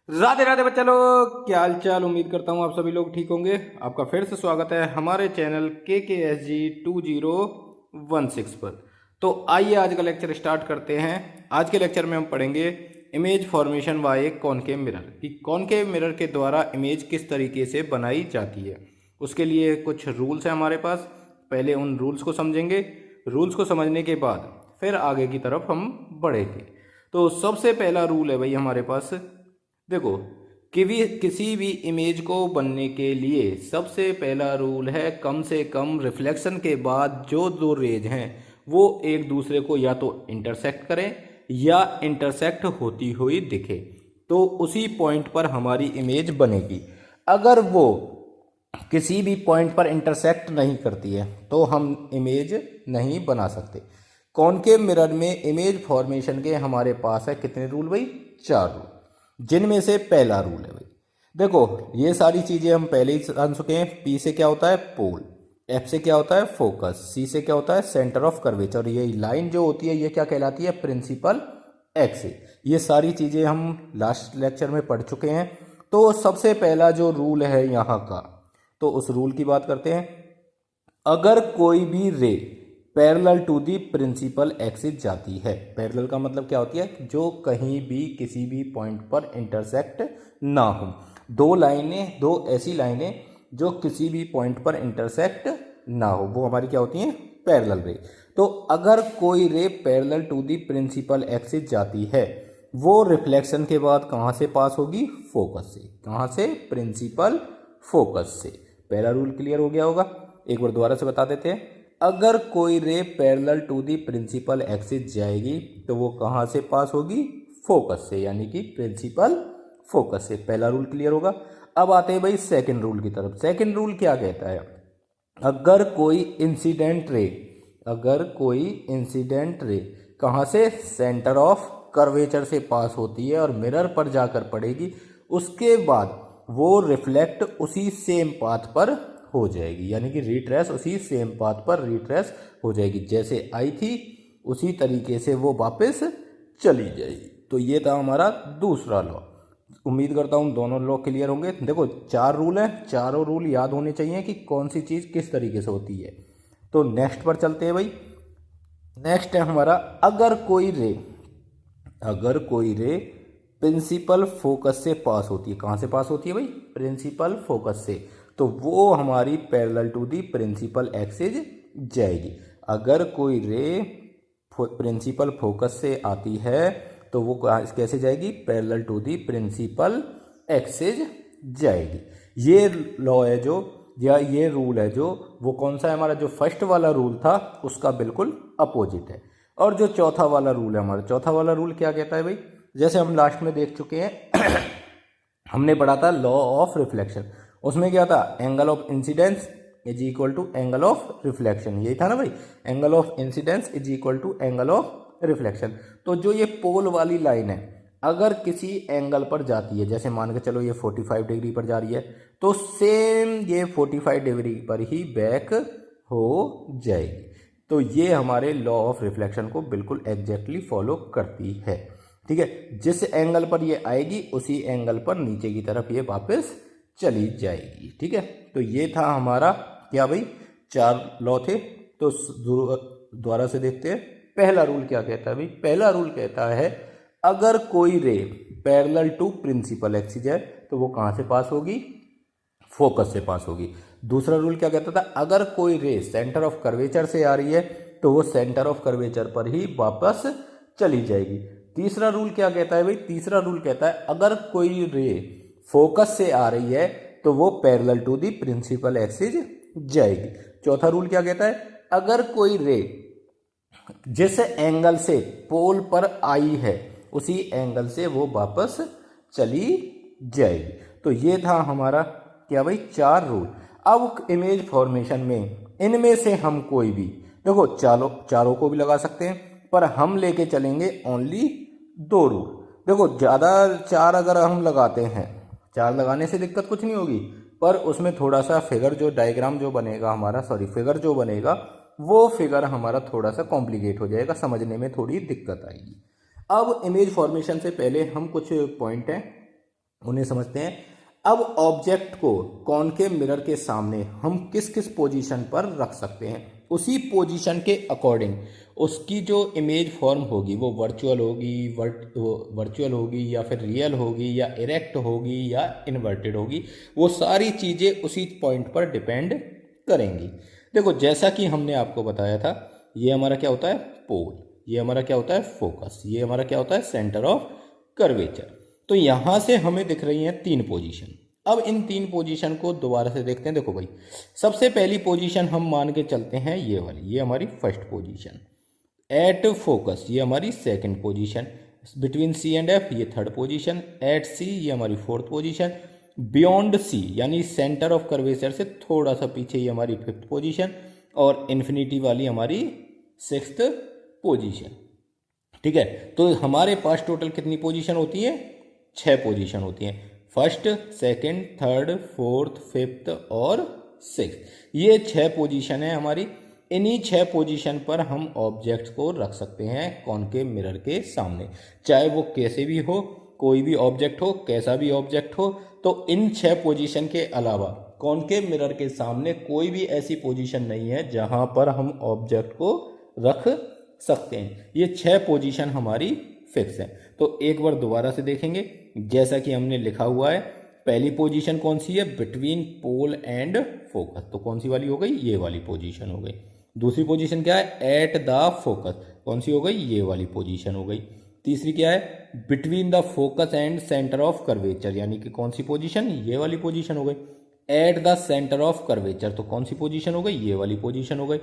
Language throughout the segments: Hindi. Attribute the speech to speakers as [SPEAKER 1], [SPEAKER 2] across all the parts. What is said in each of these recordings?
[SPEAKER 1] राधे राधे बच्चा लोग, क्या हाल चाल। उम्मीद करता हूँ आप सभी लोग ठीक होंगे। आपका फिर से स्वागत है हमारे चैनल KKSG 2016 पर। तो आइए आज का लेक्चर स्टार्ट करते हैं। आज के लेक्चर में हम पढ़ेंगे image formation by concave mirror, कि कॉनकेव मिरर के द्वारा इमेज किस तरीके से बनाई जाती है। उसके लिए कुछ रूल्स हैं हमारे पास। पहले उन रूल्स को समझेंगे। रूल्स को समझने के बाद फिर आगे की तरफ हम बढ़ेंगे। तो सबसे पहला रूल है भाई हमारे पास, देखो किसी भी इमेज को बनने के लिए सबसे पहला रूल है कम से कम रिफ्लेक्शन के बाद जो दो रेज हैं वो एक दूसरे को या तो इंटरसेक्ट करें या इंटरसेक्ट होती हुई दिखे, तो उसी पॉइंट पर हमारी इमेज बनेगी। अगर वो किसी भी पॉइंट पर इंटरसेक्ट नहीं करती है तो हम इमेज नहीं बना सकते। कॉनकेव मिरर में इमेज फॉर्मेशन के हमारे पास है कितने रूल भाई? 4 रूल, जिनमें से पहला रूल है भाई, देखो ये सारी चीजें हम पहले ही जान चुके हैं। पी से क्या होता है? पोल। एफ से क्या होता है? फोकस। सी से क्या होता है? Centre of curvature. और ये लाइन जो होती है ये क्या कहलाती है? Principal axis. ये सारी चीजें हम लास्ट लेक्चर में पढ़ चुके हैं। तो सबसे पहला जो रूल है यहाँ का, तो उस रूल की बात करते हैं। अगर कोई भी ray parallel to the principal axis जाती है, पैरेलल का मतलब क्या होती है? जो कहीं भी किसी भी पॉइंट पर इंटरसेक्ट ना हो। दो लाइनें, दो ऐसी लाइनें जो किसी भी पॉइंट पर इंटरसेक्ट ना हो, वो हमारी क्या होती हैं? पैरेलल रे। तो अगर कोई ray parallel to the principal axis जाती है, वो रिफ्लेक्शन के बाद कहाँ से पास होगी? फोकस से। कहाँ से? प्रिंसिपल फोकस से। पहला रूल क्लियर हो गया होगा। एक बार दोबारा से बता देते हैं। अगर कोई ray parallel to the principal axis जाएगी तो वो कहाँ से पास होगी? फोकस से, यानी कि प्रिंसिपल फोकस से। पहला रूल क्लियर होगा। अब आते हैं भाई सेकंड रूल की तरफ। सेकंड रूल क्या कहता है? अगर कोई इंसिडेंट रे, अगर कोई इंसिडेंट रे कहाँ से? सेंटर ऑफ कर्वेचर से पास होती है और मिरर पर जाकर पड़ेगी, उसके बाद वो रिफ्लेक्ट उसी सेम पाथ पर हो जाएगी, यानी कि रिट्रेस उसी सेम पाथ पर रिट्रेस हो जाएगी। जैसे आई थी उसी तरीके से वो वापस चली जाएगी। तो ये था हमारा दूसरा लॉ। उम्मीद करता हूँ दोनों लॉ क्लियर होंगे। देखो 4 रूल हैं, चारों रूल याद होने चाहिए कि कौन सी चीज़ किस तरीके से होती है। तो नेक्स्ट पर चलते हैं भाई। नेक्स्ट है हमारा, अगर कोई रे प्रिंसिपल फोकस से पास होती है। कहाँ से पास होती है भाई? प्रिंसिपल फोकस से। तो वो हमारी parallel to the principal axis जाएगी। अगर कोई रे प्रिंसिपल फोकस से आती है तो वो कैसे जाएगी? Parallel to the principal axis जाएगी। ये लॉ है जो, या ये रूल है जो, वो कौन सा है हमारा? जो फर्स्ट वाला रूल था उसका बिल्कुल अपोजिट है। और जो चौथा वाला रूल है हमारा, चौथा वाला रूल क्या कहता है भाई? जैसे हम लास्ट में देख चुके हैं हमने पढ़ा था लॉ ऑफ रिफ्लेक्शन। उसमें क्या था? Angle of incidence is equal to angle of reflection. यही था ना भाई? Angle of incidence is equal to angle of reflection. तो जो ये पोल वाली लाइन है, अगर किसी एंगल पर जाती है, जैसे मान के चलो ये 45 डिग्री पर जा रही है, तो सेम ये 45 डिग्री पर ही बैक हो जाएगी। तो ये हमारे लॉ ऑफ रिफ्लेक्शन को बिल्कुल एग्जैक्टली फॉलो करती है। ठीक है, जिस एंगल पर ये आएगी उसी एंगल पर नीचे की तरफ ये वापस चली जाएगी। ठीक है, तो ये था हमारा क्या भाई? 4 लॉ थे। तो दोबारा से देखते हैं पहला रूल क्या कहता है भाई। पहला रूल कहता है अगर कोई ray parallel to principal axis है तो वो कहाँ से पास होगी? फोकस से पास होगी। दूसरा रूल क्या कहता था? अगर कोई रे सेंटर ऑफ कर्वेचर से आ रही है तो वो सेंटर ऑफ कर्वेचर पर ही वापस चली जाएगी। तीसरा रूल क्या कहता है भाई? तीसरा रूल कहता है अगर कोई रे फोकस से आ रही है तो वो parallel to the principal axis जाएगी। चौथा रूल क्या कहता है? अगर कोई रे जिस एंगल से पोल पर आई है उसी एंगल से वो वापस चली जाएगी। तो ये था हमारा क्या भाई? 4 रूल। अब इमेज फॉर्मेशन में इनमें से हम कोई भी, देखो चारों को भी लगा सकते हैं, पर हम लेके चलेंगे ओनली 2 रूल। देखो ज़्यादा 4 अगर हम लगाते हैं, 4 लगाने से दिक्कत कुछ नहीं होगी, पर उसमें थोड़ा सा फिगर जो डायग्राम जो बनेगा हमारा, फिगर जो बनेगा वो फिगर हमारा थोड़ा सा कॉम्प्लिकेट हो जाएगा, समझने में थोड़ी दिक्कत आएगी। अब इमेज फॉर्मेशन से पहले हम कुछ पॉइंट हैं उन्हें समझते हैं। अब ऑब्जेक्ट को कॉनकेव मिरर के सामने हम किस किस पोजीशन पर रख सकते हैं, उसी पोजीशन के अकॉर्डिंग उसकी जो इमेज फॉर्म होगी वो वर्चुअल होगी, वर्चुअल होगी या फिर रियल होगी या इरेक्ट होगी या इन्वर्टेड होगी, वो सारी चीज़ें उसी पॉइंट पर डिपेंड करेंगी। देखो जैसा कि हमने आपको बताया था, ये हमारा क्या होता है पोल, ये हमारा क्या होता है फोकस, ये हमारा क्या होता है सेंटर ऑफ कर्वेचर। तो यहाँ से हमें दिख रही हैं 3 पोजीशन। अब इन 3 पोजीशन को दोबारा से देखते हैं। देखो भाई, सबसे पहली पोजीशन हम मान के चलते हैं ये वाली, ये हमारी फर्स्ट पोजीशन। एट फोकस ये हमारी second position, between C and F ये थर्ड पोजीशन, एट सी ये हमारी फोर्थ पोजीशन, बियॉन्ड सी यानी सेंटर ऑफ कर्वेचर से थोड़ा सा पीछे ये हमारी फिफ्थ पोजीशन, और इन्फिनिटी वाली हमारी सिक्स्थ पोजीशन। ठीक है, तो हमारे पास टोटल कितनी पोजीशन होती है, 6 पोजीशन होती हैं। First, second, third, fourth, fifth और सिक्स्थ, ये 6 पोजीशन है हमारी। इन्हीं 6 पोजीशन पर हम ऑब्जेक्ट्स को रख सकते हैं कॉनकेव मिरर के सामने, चाहे वो कैसे भी हो, कोई भी ऑब्जेक्ट हो, कैसा भी ऑब्जेक्ट हो। तो इन 6 पोजीशन के अलावा कॉनकेव मिरर के सामने कोई भी ऐसी पोजीशन नहीं है जहां पर हम ऑब्जेक्ट को रख सकते हैं। ये 6 पोजीशन हमारी फिक्स है। तो एक बार दोबारा से देखेंगे, जैसा कि हमने लिखा हुआ है, पहली पोजीशन कौन सी है, बिटवीन पोल एंड फोकस, तो कौन सी वाली हो गई, ये वाली पोजीशन हो गई। दूसरी पोजीशन क्या है, एट द फोकस, कौन सी हो गई, ये वाली पोजीशन हो गई। तीसरी क्या है, between the focus and centre of curvature, यानी कि कौन सी पोजीशन, ये वाली पोजीशन हो गई। At the centre of curvature, तो कौन सी पोजीशन हो गई, ये वाली पोजीशन हो गई।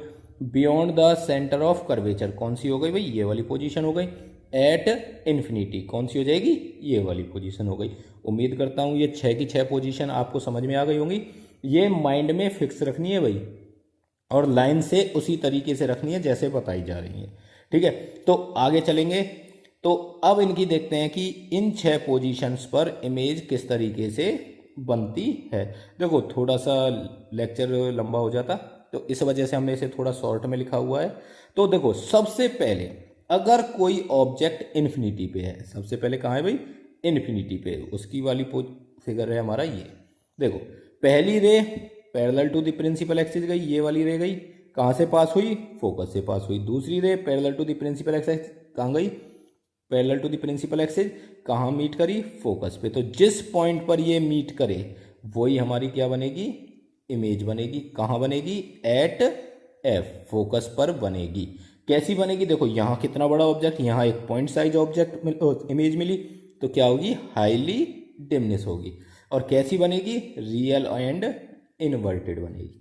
[SPEAKER 1] Beyond the centre of curvature, कौन सी हो गई भाई, ये वाली पोजीशन हो गई। एट इन्फिनिटी, कौन सी हो जाएगी, ये वाली पोजीशन हो गई। उम्मीद करता हूँ ये 6 की 6 पोजीशन आपको समझ में आ गई होंगी। ये माइंड में फिक्स रखनी है भाई, और लाइन से उसी तरीके से रखनी है जैसे बताई जा रही है। ठीक है, तो आगे चलेंगे। तो अब इनकी देखते हैं कि इन 6 पोजीशंस पर इमेज किस तरीके से बनती है। देखो थोड़ा सा लेक्चर लंबा हो जाता, तो इस वजह से हमने इसे थोड़ा शॉर्ट में लिखा हुआ है। तो देखो सबसे पहले अगर कोई ऑब्जेक्ट इन्फिनिटी पे है, सबसे पहले कहाँ है भाई, इन्फिनिटी पे, उसकी वाली फिगर है हमारा ये। देखो पहली ray parallel to the principal axis गई, ये वाली रे गई, कहाँ से पास हुई, फोकस से पास हुई। दूसरी ray parallel to the principal axis कहाँ गई, parallel to the principal axis, कहाँ मीट करी, फोकस पे। तो जिस पॉइंट पर ये मीट करे वही हमारी क्या बनेगी, इमेज बनेगी। कहाँ बनेगी, एट एफ, फोकस पर बनेगी। कैसी बनेगी, देखो यहाँ कितना बड़ा ऑब्जेक्ट, यहाँ एक पॉइंट साइज ऑब्जेक्ट इमेज मिली, तो क्या होगी, हाईली डिमनेस होगी। और कैसी बनेगी, रियल एंड इन्वर्टेड बनेगी।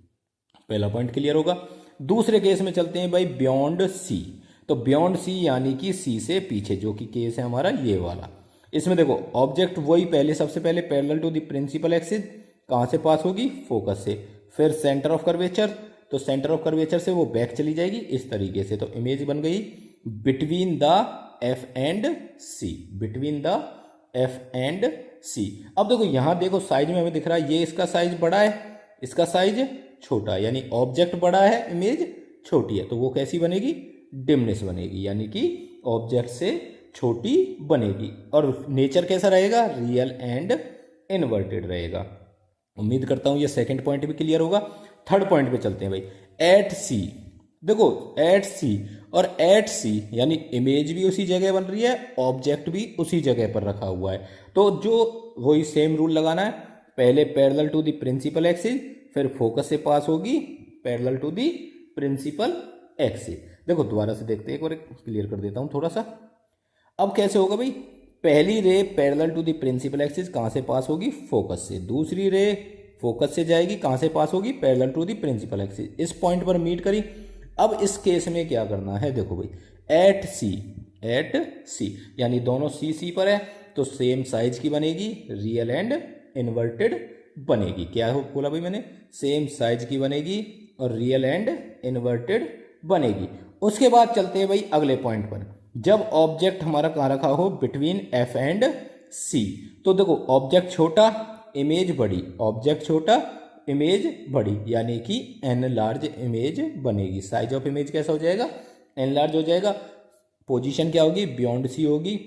[SPEAKER 1] पहला पॉइंट क्लियर होगा। दूसरे केस में चलते हैं भाई, बियॉन्ड सी। तो बियॉन्ड सी यानी कि सी से पीछे, जो कि केस है हमारा ये वाला। इसमें देखो ऑब्जेक्ट वही पहले, सबसे पहले parallel to the principal axis, कहाँ से पास होगी, फोकस से। फिर सेंटर ऑफ कर्वेचर, तो सेंटर ऑफ कर्वेचर से वो बैक चली जाएगी इस तरीके से। तो इमेज बन गई between the F and C, between the F and C. अब देखो यहाँ देखो साइज में हमें दिख रहा है, ये इसका साइज बड़ा है, इसका साइज छोटा है, यानी ऑब्जेक्ट बड़ा है, इमेज छोटी है। तो वो कैसी बनेगी, डिमनेस बनेगी, यानी कि ऑब्जेक्ट से छोटी बनेगी। और नेचर कैसा रहेगा, रियल एंड इन्वर्टेड रहेगा। उम्मीद करता हूं ये सेकंड पॉइंट भी क्लियर होगा। थर्ड पॉइंट पे चलते हैं भाई, एट सी। देखो एट सी, और एट सी यानी इमेज भी उसी जगह बन रही है, ऑब्जेक्ट भी उसी जगह पर रखा हुआ है। तो जो वही सेम रूल लगाना है, पहले parallel to the principal axis, फिर फोकस से पास होगी parallel to the principal axis. देखो दोबारा से देखते हैं, एक बार क्लियर कर देता हूं थोड़ा सा। अब कैसे होगा भाई, पहली ray parallel to the principal axis कहाँ से पास होगी, फोकस से। दूसरी रे फोकस से जाएगी, कहाँ से पास होगी, parallel to the principal axis. इस पॉइंट पर मीट करी। अब इस केस में क्या करना है, देखो भाई, एट सी, एट सी यानी दोनों सी सी पर है, तो सेम साइज की बनेगी, रियल एंड इन्वर्टेड बनेगी। क्या हो बोला भाई मैंने, सेम साइज की बनेगी और रियल एंड इन्वर्टेड बनेगी। उसके बाद चलते हैं भाई अगले पॉइंट पर, जब ऑब्जेक्ट हमारा कहाँ रखा हो, बिटवीन एफ एंड सी। तो देखो ऑब्जेक्ट छोटा, इमेज बड़ी, ऑब्जेक्ट छोटा, इमेज बड़ी, यानी कि एन लार्ज इमेज बनेगी। साइज ऑफ इमेज कैसा हो जाएगा, एन लार्ज हो जाएगा। पोजीशन क्या होगी, बियॉन्ड सी होगी,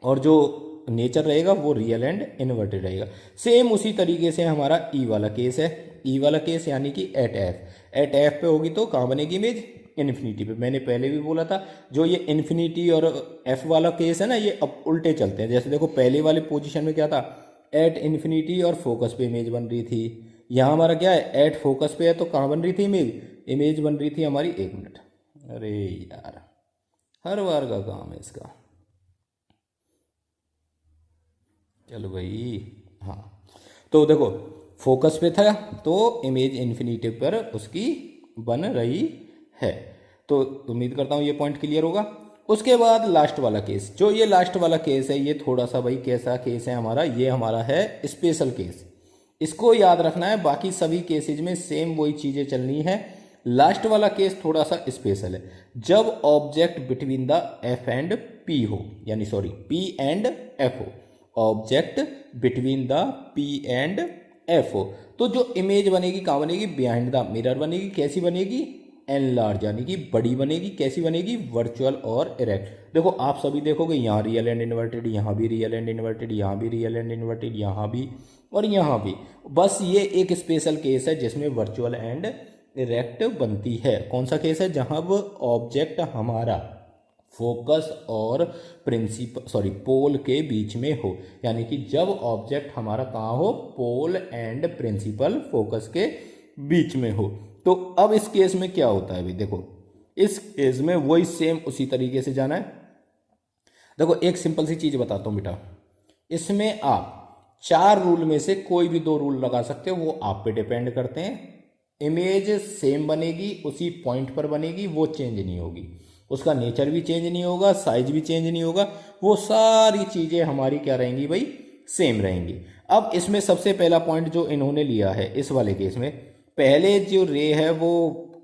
[SPEAKER 1] और जो नेचर रहेगा वो रियल एंड इन्वर्टेड रहेगा। सेम उसी तरीके से हमारा ई वाला केस है। ई वाला केस यानी कि एट एफ पे होगी तो कहाँ बनेगी इमेज, इन्फिनिटी पे। मैंने पहले भी बोला था जो ये इन्फिनिटी और एफ वाला केस है ना, ये अब उल्टे चलते हैं। जैसे देखो पहले वाले पोजीशन में क्या था, एट इन्फिनिटी और फोकस पे इमेज बन रही थी। यहाँ हमारा क्या है, एट फोकस पे है तो कहाँ बन रही थी इमेज बन रही थी हमारी, एक मिनट, अरे यार हर बार का काम है इसका, चलो भाई। हाँ तो देखो फोकस पे था तो इमेज इन्फिनिटी पर उसकी बन रही है। तो उम्मीद करता हूँ ये पॉइंट क्लियर होगा। उसके बाद लास्ट वाला केस, जो ये लास्ट वाला केस है ये थोड़ा सा भाई कैसा केस है हमारा, ये हमारा है स्पेशल केस। इसको याद रखना है, बाकी सभी केसेज में सेम वही चीज़ें चलनी है। लास्ट वाला केस थोड़ा सा स्पेशल है, जब object between the F and P हो, यानी सॉरी पी एंड एफ हो, object between the P and F हो, तो जो इमेज बनेगी कहाँ बनेगी, बिहाइंड द मिरर बनेगी। कैसी बनेगी, एनलार्ज यानी कि बड़ी बनेगी। कैसी बनेगी, वर्चुअल और इरेक्ट। देखो आप सभी देखोगे यहाँ रियल एंड इन्वर्टेड, यहाँ भी रियल एंड इन्वर्टेड, यहाँ भी रियल एंड इन्वर्टेड, यहाँ भी और यहाँ भी। बस ये एक स्पेशल केस है जिसमें वर्चुअल एंड इरेक्ट बनती है। कौन सा केस है, जहाँ वो ऑब्जेक्ट हमारा फोकस और पोल के बीच में हो, यानी कि जब ऑब्जेक्ट हमारा कहाँ हो, पोल एंड प्रिंसिपल फोकस के बीच में हो। तो अब इस केस में क्या होता है भाई, देखो इस केस में वही सेम उसी तरीके से जाना है। देखो एक सिंपल सी चीज बताता हूं बेटा, इसमें आप 4 रूल में से कोई भी 2 रूल लगा सकते हो, वो आप पे डिपेंड करते हैं। इमेज सेम बनेगी, उसी पॉइंट पर बनेगी, वो चेंज नहीं होगी, उसका नेचर भी चेंज नहीं होगा, साइज भी चेंज नहीं होगा, वो सारी चीजें हमारी क्या रहेंगी भाई, सेम रहेंगी। अब इसमें सबसे पहला पॉइंट जो इन्होंने लिया है इस वाले केस में, पहले जो रे है वो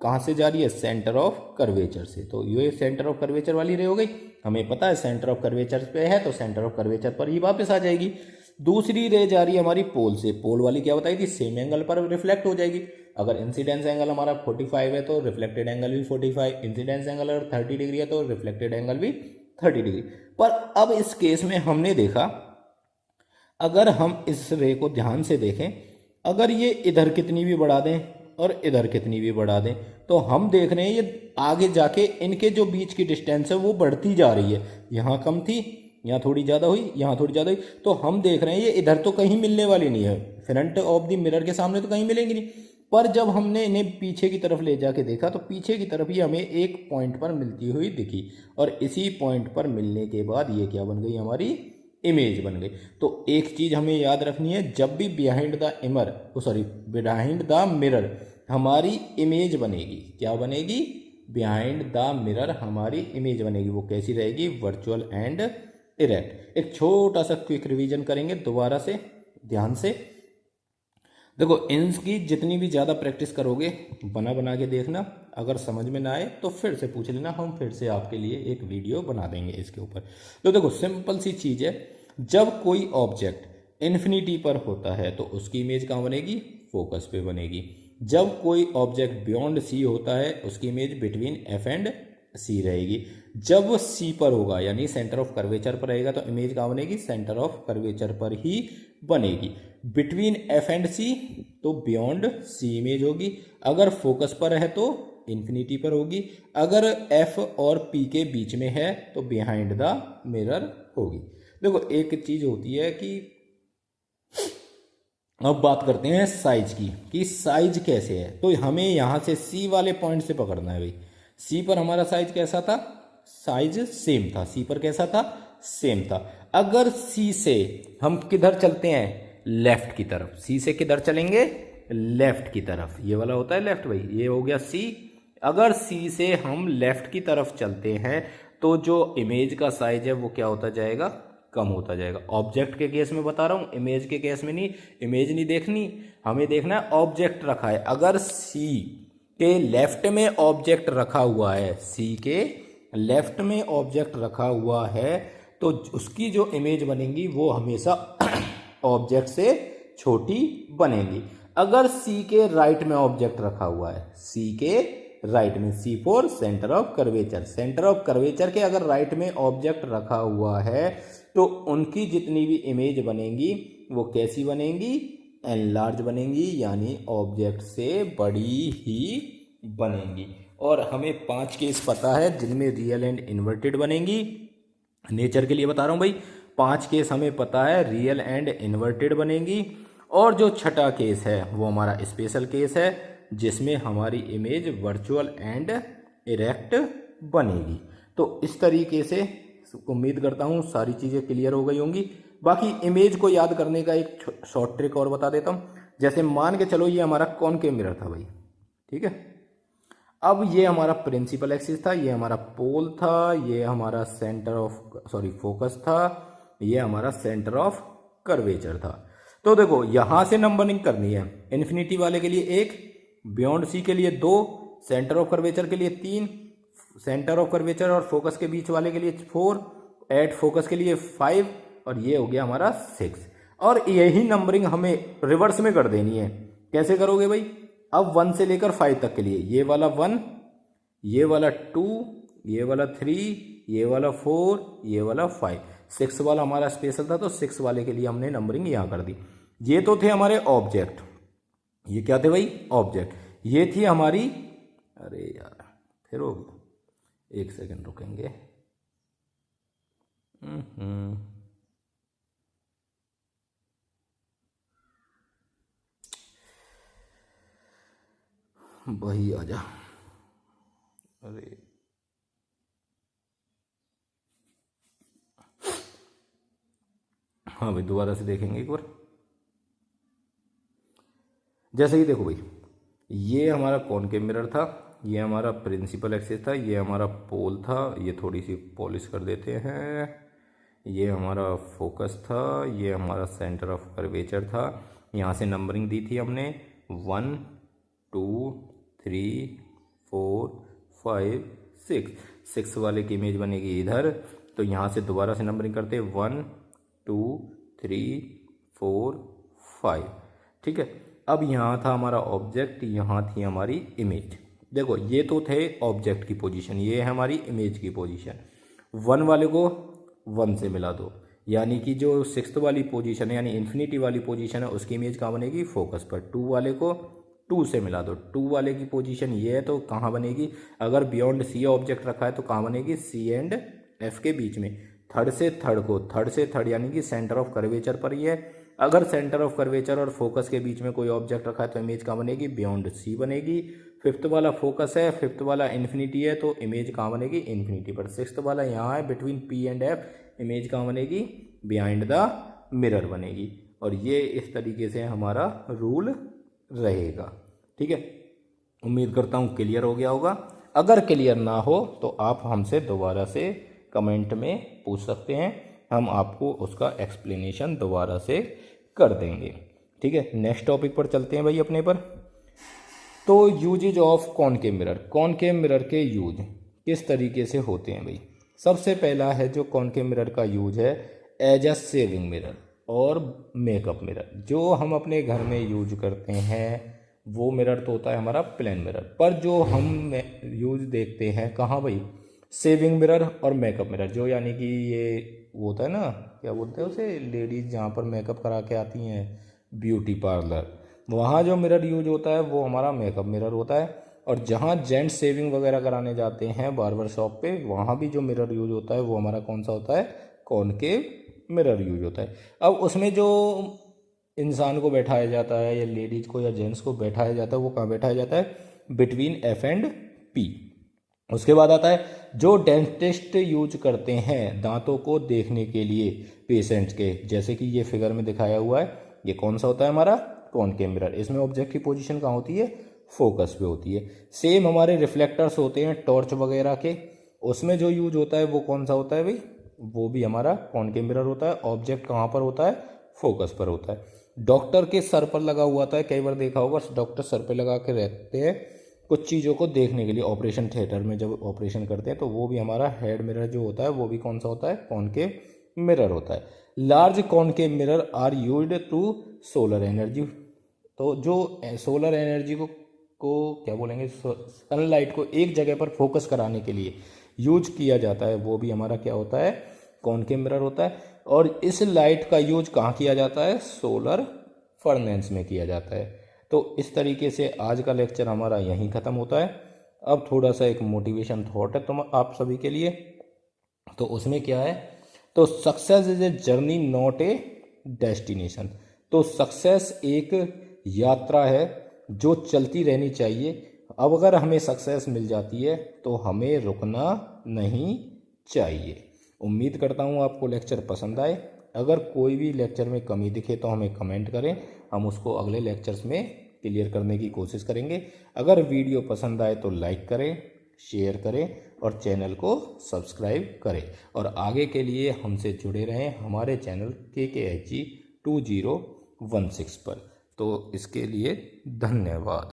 [SPEAKER 1] कहाँ से जा रही है, सेंटर ऑफ कर्वेचर से। तो ये सेंटर ऑफ कर्वेचर वाली रे हो गई, हमें पता है सेंटर ऑफ कर्वेचर पे है तो सेंटर ऑफ कर्वेचर पर ही वापस आ जाएगी। दूसरी रे जा रही है हमारी पोल से, पोल वाली क्या बताई थी, सेम एंगल पर रिफ्लेक्ट हो जाएगी। अगर इंसिडेंस एंगल हमारा 45 है तो रिफ्लेक्टेड एंगल भी 45, इंसिडेंस एंगल अगर 30 डिग्री है तो रिफ्लेक्टेड एंगल भी 30 डिग्री। पर अब इस केस में हमने देखा, अगर हम इस रे को ध्यान से देखें, अगर ये इधर कितनी भी बढ़ा दें और इधर कितनी भी बढ़ा दें, तो हम देख रहे हैं ये आगे जाके इनके जो बीच की डिस्टेंस है वो बढ़ती जा रही है। यहाँ कम थी, यहाँ थोड़ी ज़्यादा हुई, यहाँ थोड़ी ज़्यादा हुई, तो हम देख रहे हैं ये इधर तो कहीं मिलने वाली नहीं है, फ्रंट ऑफ द मिरर के सामने तो कहीं मिलेंगी नहीं। पर जब हमने इन्हें पीछे की तरफ ले जाके देखा तो पीछे की तरफ ही हमें एक पॉइंट पर मिलती हुई दिखी, और इसी पॉइंट पर मिलने के बाद ये क्या बन गई, हमारी इमेज बन गई। तो एक चीज हमें याद रखनी है, जब भी बिहाइंड द मिरर हमारी इमेज बनेगी, क्या बनेगी, बिहाइंड द मिरर हमारी इमेज बनेगी, वो कैसी रहेगी, वर्चुअल एंड इरेक्ट। एक छोटा सा क्विक रिवीजन करेंगे दोबारा से ध्यान से। देखो इनकी जितनी भी ज़्यादा प्रैक्टिस करोगे, बना बना के देखना, अगर समझ में ना आए तो फिर से पूछ लेना, हम फिर से आपके लिए एक वीडियो बना देंगे इसके ऊपर। तो देखो सिंपल सी चीज़ है, जब कोई ऑब्जेक्ट इन्फिनिटी पर होता है तो उसकी इमेज कहाँ बनेगी, फोकस पे बनेगी। जब कोई ऑब्जेक्ट बियॉन्ड सी होता है उसकी इमेज बिटवीन एफ एंड सी रहेगी। जब सी पर होगा यानी सेंटर ऑफ कर्वेचर पर रहेगा तो इमेज कहाँ बनेगी, सेंटर ऑफ कर्वेचर पर ही बनेगी। बिटवीन एफ एंड सी तो बियॉन्ड सी इमेज होगी, अगर फोकस पर है तो इन्फिनिटी पर होगी, अगर एफ और पी के बीच में है तो बिहाइंड द मिरर होगी। देखो एक चीज होती है कि अब बात करते हैं साइज की, कि साइज कैसे है। तो हमें यहाँ से सी वाले पॉइंट से पकड़ना है भाई। सी पर हमारा साइज कैसा था, साइज सेम था, सी पर कैसा था, सेम था। अगर सी से हम किधर चलते हैं, लेफ्ट की तरफ, सी से किधर चलेंगे, लेफ्ट की तरफ, ये वाला होता है लेफ्ट भाई, ये हो गया सी। अगर सी से हम लेफ्ट की तरफ चलते हैं तो जो इमेज का साइज है वो क्या होता जाएगा, कम होता जाएगा। ऑब्जेक्ट के केस में बता रहा हूँ, इमेज के केस में नहीं। इमेज नहीं देखनी, हमें देखना है ऑब्जेक्ट रखा है। अगर सी के लेफ्ट में ऑब्जेक्ट रखा हुआ है, सी के लेफ्ट में ऑब्जेक्ट रखा हुआ है तो उसकी जो इमेज बनेगी वो हमेशा ऑब्जेक्ट से छोटी बनेगी। अगर सी के राइट में ऑब्जेक्ट रखा हुआ है, सी के राइट में, C for centre of curvature. Centre of curvature के अगर राइट में ऑब्जेक्ट रखा हुआ है तो उनकी जितनी भी इमेज बनेंगी वो कैसी बनेंगी, एनलार्ज बनेंगी, यानी ऑब्जेक्ट से बड़ी ही बनेंगी। और हमें 5 केस पता है जिनमें रियल एंड इन्वर्टेड बनेंगी। नेचर के लिए बता रहा हूँ भाई, 5 केस हमें पता है रियल एंड इन्वर्टेड बनेंगी। और जो छठा केस है वो हमारा स्पेशल केस है जिसमें हमारी इमेज वर्चुअल एंड इरेक्ट बनेगी। तो इस तरीके से उम्मीद करता हूँ सारी चीज़ें क्लियर हो गई होंगी। बाकी इमेज को याद करने का एक शॉर्ट ट्रिक और बता देता हूँ। जैसे मान के चलो ये हमारा कॉनकेव मिरर था भाई, ठीक है। अब ये हमारा प्रिंसिपल एक्सिस था, ये हमारा पोल था, ये हमारा सेंटर ऑफ फोकस था, ये हमारा सेंटर ऑफ कर्वेचर था। तो देखो यहाँ से नंबरिंग करनी है। इन्फिनिटी वाले के लिए 1, बियॉन्ड सी के लिए 2, सेंटर ऑफ कर्वेचर के लिए 3, सेंटर ऑफ कर्वेचर और फोकस के बीच वाले के लिए 4, एट फोकस के लिए 5, और ये हो गया हमारा 6। और यही नंबरिंग हमें रिवर्स में कर देनी है। कैसे करोगे भाई, अब 1 से लेकर 5 तक के लिए ये वाला 1, ये वाला 2, ये वाला 3, ये वाला 4, ये वाला 5, 6 वाला हमारा स्पेशल था तो 6 वाले के लिए हमने नंबरिंग यहाँ कर दी। ये तो थे हमारे ऑब्जेक्ट, ये क्या थे भाई, ऑब्जेक्ट। ये थी हमारी, अरे यार फिर हो गया, 1 सेकंड रुकेंगे। वही आजा, अरे हाँ भाई दोबारा से देखेंगे एक बार। जैसे कि देखो भाई, ये हमारा कॉनकेव मिरर था, ये हमारा प्रिंसिपल एक्सिस था, ये हमारा पोल था, ये थोड़ी सी पॉलिश कर देते हैं, ये हमारा फोकस था, ये हमारा सेंटर ऑफ कर्वेचर था। यहाँ से नंबरिंग दी थी हमने 1 2 3 4 5 6, 6 वाले की इमेज बनेगी इधर। तो यहाँ से दोबारा से नंबरिंग करते 1 2 3 4 5, ठीक है। अब यहाँ था हमारा ऑब्जेक्ट, यहाँ थी हमारी इमेज। देखो ये तो थे ऑब्जेक्ट की पोजीशन, ये है हमारी इमेज की पोजीशन। 1 वाले को 1 से मिला दो, यानी कि जो 6th वाली पोजीशन है यानी इन्फिनिटी वाली पोजीशन है उसकी इमेज कहाँ बनेगी, फोकस पर। 2 वाले को 2 से मिला दो, 2 वाले की पोजीशन ये है तो कहाँ बनेगी, अगर बियॉन्ड सी ऑब्जेक्ट रखा है तो कहाँ बनेगी, सी एंड एफ के बीच में। थर्ड से थर्ड यानी कि सेंटर ऑफ कर्वेचर पर ही है। अगर सेंटर ऑफ कर्वेचर और फोकस के बीच में कोई ऑब्जेक्ट रखा है तो इमेज कहाँ बनेगी, बियॉन्ड सी बनेगी। 5th वाला फोकस है, 5th वाला इन्फिनिटी है तो इमेज कहाँ बनेगी, इन्फिनिटी पर। 6th वाला यहाँ है between P and F, image कहाँ बनेगी, बिहाइंड द मिरर बनेगी। और ये इस तरीके से हमारा रूल रहेगा, ठीक है। उम्मीद करता हूँ क्लियर हो गया होगा। अगर क्लियर ना हो तो आप हमसे दोबारा से कमेंट में पूछ सकते हैं, हम आपको उसका एक्सप्लेनेशन दोबारा से कर देंगे, ठीक है। नेक्स्ट टॉपिक पर चलते हैं भाई अपने पर। तो uses of concave mirror, concave mirror के यूज किस तरीके से होते हैं भाई। सबसे पहला है जो कॉनकेव मिरर का यूज है एज अ सेविंग मिरर और मेकअप मिरर। जो हम अपने घर में यूज करते हैं वो मिरर तो होता है हमारा प्लेन मिरर, पर जो हम यूज देखते हैं कहाँ भाई, सेविंग मिरर और मेकअप मिरर। जो यानी कि ये वो होता है ना, क्या बोलते हैं उसे, लेडीज़ जहाँ पर मेकअप करा के आती हैं ब्यूटी पार्लर, वहाँ जो मिरर यूज होता है वो हमारा मेकअप मिरर होता है। और जहाँ जेंट्स सेविंग वगैरह कराने जाते हैं बार्बर शॉप पे, वहाँ भी जो मिरर यूज होता है वो हमारा कौन सा होता है, कॉनकेव मिरर यूज होता है। अब उसमें जो इंसान को बैठाया जाता है या लेडीज़ को या जेंट्स को बैठाया जाता है वो कहाँ बैठाया जाता है, बिटवीन एफ एंड पी। उसके बाद आता है जो डेंटिस्ट यूज करते हैं दांतों को देखने के लिए पेशेंट्स के, जैसे कि ये फिगर में दिखाया हुआ है, ये कौन सा होता है हमारा, कॉनकेव मिरर। इसमें ऑब्जेक्ट की पोजीशन कहाँ होती है, फोकस पे होती है। सेम हमारे रिफ्लेक्टर्स होते हैं टॉर्च वगैरह के, उसमें जो यूज होता है वो कौन सा होता है भाई, वो भी हमारा कॉनकेव मिरर होता है। ऑब्जेक्ट कहाँ पर होता है, फोकस पर होता है। डॉक्टर के सर पर लगा हुआ था, कई बार देखा होगा डॉक्टर सर पे लगा के रहते हैं कुछ चीज़ों को देखने के लिए। ऑपरेशन थिएटर में जब ऑपरेशन करते हैं तो वो भी हमारा हेड मिरर जो होता है वो भी कौन सा होता है, कॉनकेव मिरर होता है। Large concave mirror are used to solar energy. तो जो सोलर एनर्जी को को क्या बोलेंगे, सनलाइट को एक जगह पर फोकस कराने के लिए यूज किया जाता है, वो भी हमारा क्या होता है, कॉनकेव मिरर होता है। और इस लाइट का यूज कहाँ किया जाता है, सोलर फर्नेस में किया जाता है। तो इस तरीके से आज का लेक्चर हमारा यहीं ख़त्म होता है। अब थोड़ा सा एक मोटिवेशन थॉट है तुम आप सभी के लिए, तो उसमें क्या है, तो success is a journey not a destination. तो सक्सेस एक यात्रा है जो चलती रहनी चाहिए। अब अगर हमें सक्सेस मिल जाती है तो हमें रुकना नहीं चाहिए। उम्मीद करता हूँ आपको लेक्चर पसंद आए। अगर कोई भी लेक्चर में कमी दिखे तो हमें कमेंट करें, हम उसको अगले लेक्चर्स में क्लियर करने की कोशिश करेंगे। अगर वीडियो पसंद आए तो लाइक करें, शेयर करें और चैनल को सब्सक्राइब करें। और आगे के लिए हमसे जुड़े रहें हमारे चैनल KKHG 2016 पर। तो इसके लिए धन्यवाद।